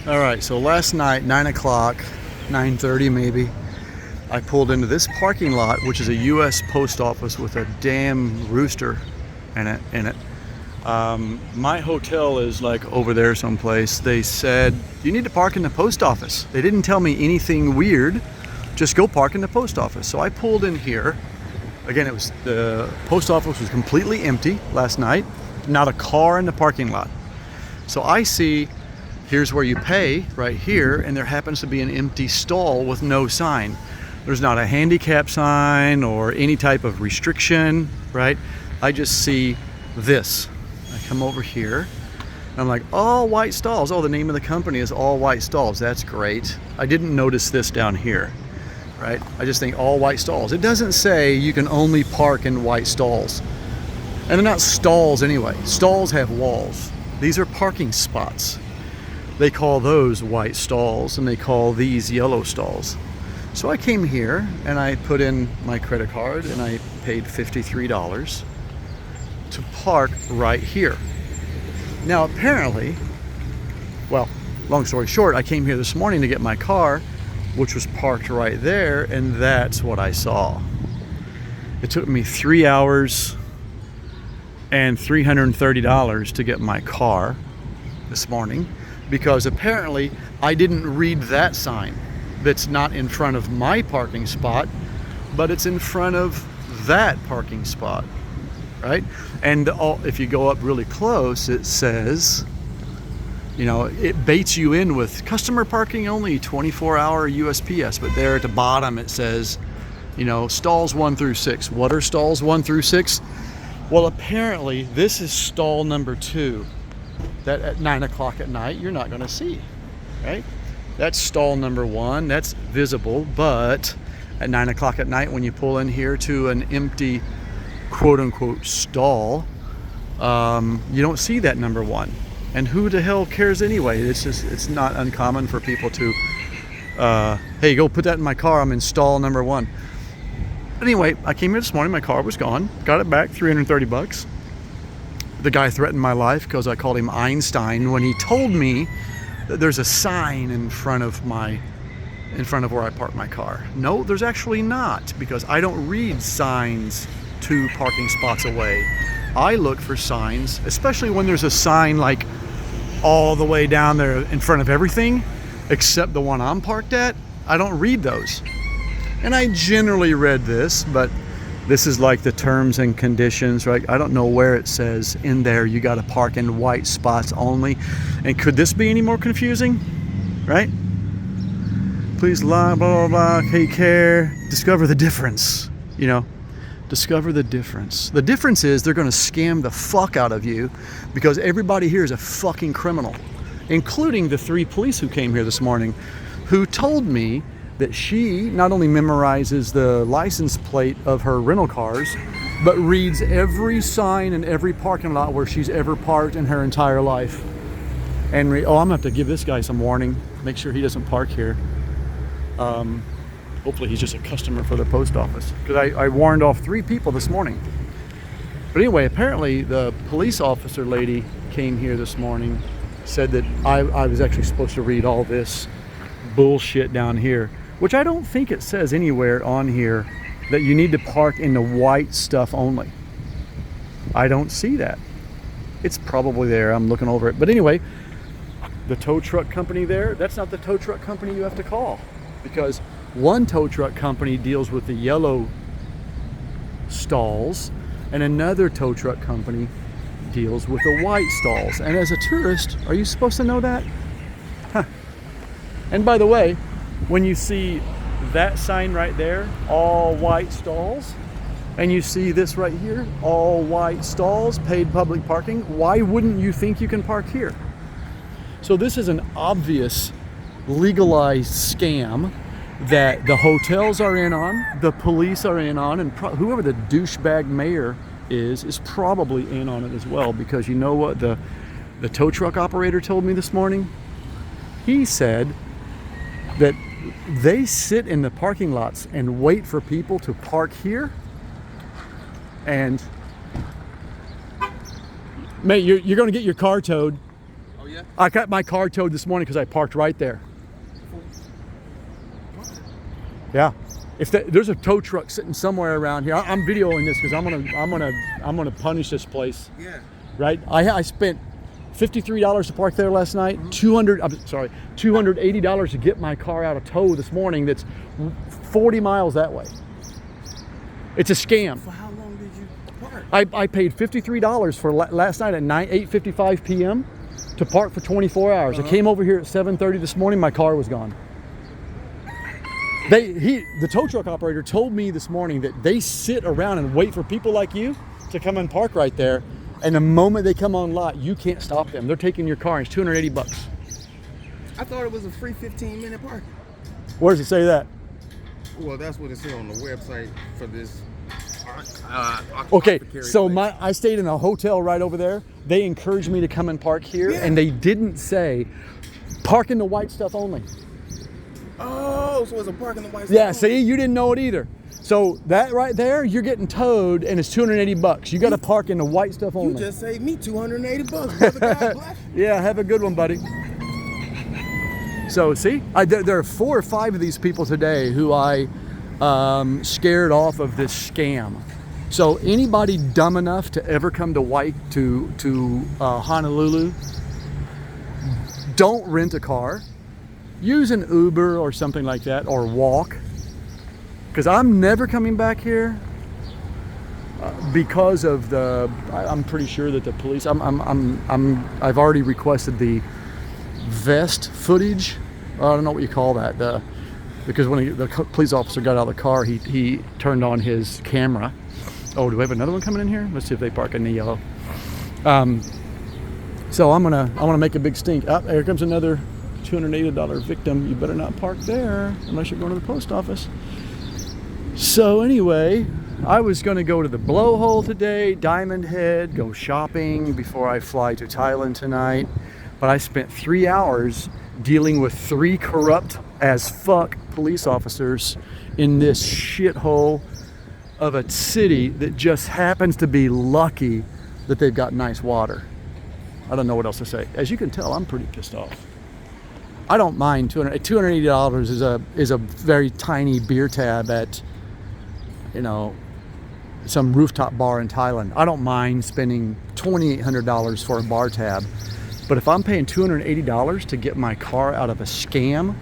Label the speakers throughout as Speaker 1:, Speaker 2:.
Speaker 1: All right, so last night, 9 o'clock, 9:30 maybe, I pulled into this parking lot, which is a U.S. post office with a damn rooster in it. My hotel is like over there someplace. They said, you need to park in the post office. They didn't tell me anything weird, just go park in the post office. So I pulled in here. Again, the post office was completely empty last night, not a car in the parking lot. So I see, here's where you pay, right here, and there happens to be an empty stall with no sign. There's not a handicap sign or any type of restriction, right? I just see this. I come over here, and I'm like, all white stalls. Oh, the name of the company is All White Stalls. That's great. I didn't notice this down here, right? I just think all white stalls. It doesn't say you can only park in white stalls. And they're not stalls anyway. Stalls have walls. These are parking spots. They call those white stalls, and they call these yellow stalls. So I came here and I put in my credit card and I paid $53 to park right here. Now apparently, well, long story short, I came here this morning to get my car, which was parked right there, and that's what I saw. It took me 3 hours and $330 to get my car this morning, because apparently I didn't read that sign that's not in front of my parking spot, but it's in front of that parking spot, right? And if you go up really close, it says, you know, it baits you in with customer parking only, 24-hour USPS, but there at the bottom it says, you know, stalls 1 through 6. What are stalls 1 through 6? Well, apparently this is stall number 2 that at 9 o'clock at night you're not going to see, right? That's stall number 1. That's visible, but at 9 o'clock at night when you pull in here to an empty quote-unquote stall, you don't see that number 1. And who the hell cares anyway? It's not uncommon for people to, hey, go put that in my car. I'm in stall number 1. Anyway, I came here this morning. My car was gone. Got it back, $330. The guy threatened my life because I called him Einstein when he told me that there's a sign in front of where I park my car. No, there's actually not, because I don't read signs 2 parking spots away. I look for signs, especially when there's a sign like all the way down there in front of everything except the one I'm parked at. I don't read those. And I generally read this, but this is like the terms and conditions, right? I don't know where it says in there you got to park in white spots only. And could this be any more confusing, right? Please blah, blah, blah, take care, discover the difference, you know. Discover the difference. The difference is they're going to scam the fuck out of you because everybody here is a fucking criminal, including the 3 police who came here this morning, who told me that she not only memorizes the license plate of her rental cars, but reads every sign in every parking lot where she's ever parked in her entire life. And I'm gonna have to give this guy some warning, make sure he doesn't park here. Hopefully he's just a customer for the post office, because I warned off 3 people this morning. But anyway, apparently the police officer lady came here this morning, said that I was actually supposed to read all this bullshit down here, which I don't think it says anywhere on here that you need to park in the white stuff only. I don't see that. It's probably there. I'm looking over it. But anyway, the tow truck company there, that's not the tow truck company you have to call, because one tow truck company deals with the yellow stalls and another tow truck company deals with the white stalls. And as a tourist, are you supposed to know that? Huh. And by the way, when you see that sign right there, all white stalls, and you see this right here, all white stalls, paid public parking, why wouldn't you think you can park here? So this is an obvious legalized scam that the hotels are in on, the police are in on, and whoever the douchebag mayor is probably in on it as well, because you know what the tow truck operator told me this morning? He said that they sit in the parking lots and wait for people to park here, and mate, you're going to get your car towed.
Speaker 2: Oh Yeah.
Speaker 1: I got my car towed this morning because I parked right there. Yeah. If there's a tow truck sitting somewhere around here, I'm videoing this because I'm gonna punish this place.
Speaker 2: Yeah.
Speaker 1: Right. I spent $53 to park there last night. $280 to get my car out of tow this morning. That's 40 miles that way. It's a scam.
Speaker 2: For how long did you park?
Speaker 1: I paid $53 for last night at 8:55 p.m. to park for 24 hours. I came over here at 7:30 this morning. My car was gone. The tow truck operator told me this morning that they sit around and wait for people like you to come and park right there. And the moment they come on lot, you can't stop them. They're taking your car. And it's $280.
Speaker 2: I thought it was a free 15-minute park.
Speaker 1: Where does it say that?
Speaker 2: Well, that's what it said on the website for this.
Speaker 1: Okay, so I stayed in a hotel right over there. They encouraged me to come and park here, and they didn't say park in the white stuff only.
Speaker 2: Oh, so it's a park in the white stuff.
Speaker 1: Yeah, see, you didn't know it either. So that right there, you're getting towed, and it's $280. You got to park in the white stuff only.
Speaker 2: You just saved me $280, brother. God bless you.
Speaker 1: Yeah, have a good one, buddy. So see, there are 4 or 5 of these people today who I scared off of this scam. So anybody dumb enough to ever come to Honolulu, don't rent a car. Use an Uber or something like that, or walk. Because I'm never coming back here because of I'm pretty sure that the police. I've already requested the vest footage. I don't know what you call that. Because when the police officer got out of the car, he turned on his camera. Oh, do we have another one coming in here? Let's see if they park in the yellow. So I want to make a big stink. Oh, here comes another $280 victim. You better not park there unless you're going to the post office. So anyway, I was going to go to the Blowhole today, Diamond Head, go shopping before I fly to Thailand tonight. But I spent 3 hours dealing with 3 corrupt as fuck police officers in this shithole of a city that just happens to be lucky that they've got nice water. I don't know what else to say. As you can tell, I'm pretty pissed off. I don't mind $280 is a very tiny beer tab at, some rooftop bar in Thailand. I don't mind spending $2,800 for a bar tab, but if I'm paying $280 to get my car out of a scam,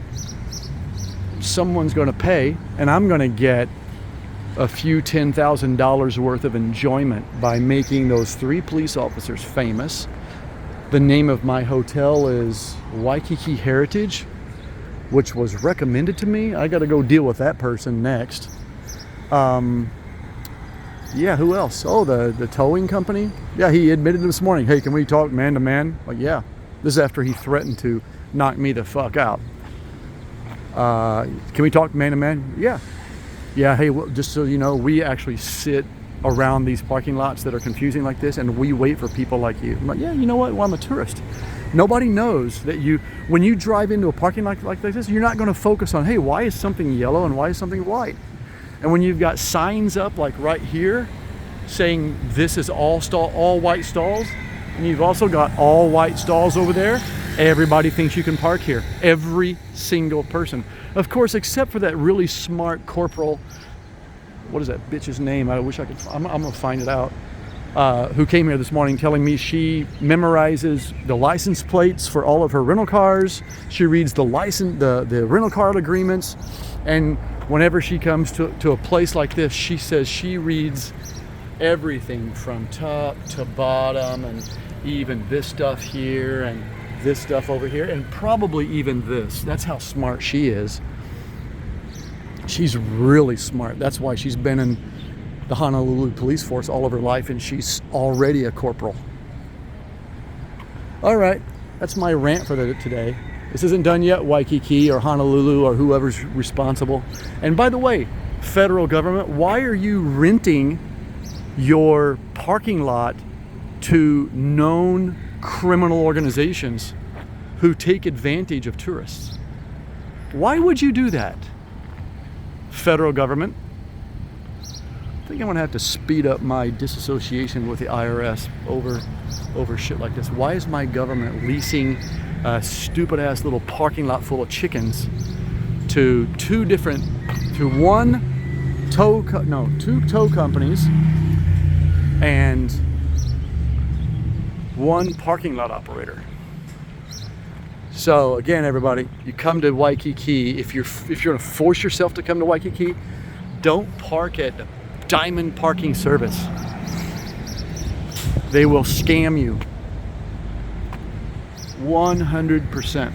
Speaker 1: someone's going to pay, and I'm going to get a few $10,000 worth of enjoyment by making those 3 police officers famous. The name of my hotel is Waikiki Heritage, which was recommended to me. I got to go deal with that person next. Yeah, who else? Oh, the towing company. Yeah, he admitted this morning, hey, can we talk man to man? Like, yeah. This is after he threatened to knock me the fuck out. Can we talk man to man? Yeah. Yeah, hey, well, just so you know, we actually sit around these parking lots that are confusing like this, and we wait for people like you. I'm like, yeah, you know what? Well, I'm a tourist. Nobody knows that when you drive into a parking lot like this, you're not going to focus on, hey, why is something yellow and why is something white? And when you've got signs up like right here saying this is all white stalls, and you've also got all white stalls over there, everybody thinks you can park here. Every single person. Of course, except for that really smart corporal, what is that bitch's name? I wish I could, I'm gonna find it out. Who came here this morning telling me she memorizes the license plates for all of her rental cars. She reads the rental car agreements. And whenever she comes to a place like this, she says she reads everything from top to bottom, and even this stuff here and this stuff over here, and probably even this. That's how smart she is. She's really smart. That's why she's been in the Honolulu police force all of her life, and she's already a corporal. All right, that's my rant for today. This isn't done yet, Waikiki or Honolulu or whoever's responsible. And by the way, federal government, why are you renting your parking lot to known criminal organizations who take advantage of tourists? Why would you do that? Federal government. think I'm gonna have to speed up my disassociation with the IRS over shit like this. Why is my government leasing a stupid ass little parking lot full of chickens to two tow companies and one parking lot operator? So again, everybody, you come to Waikiki, if you're gonna force yourself to come to Waikiki, don't park at Diamond Parking Service. They will scam you 100%.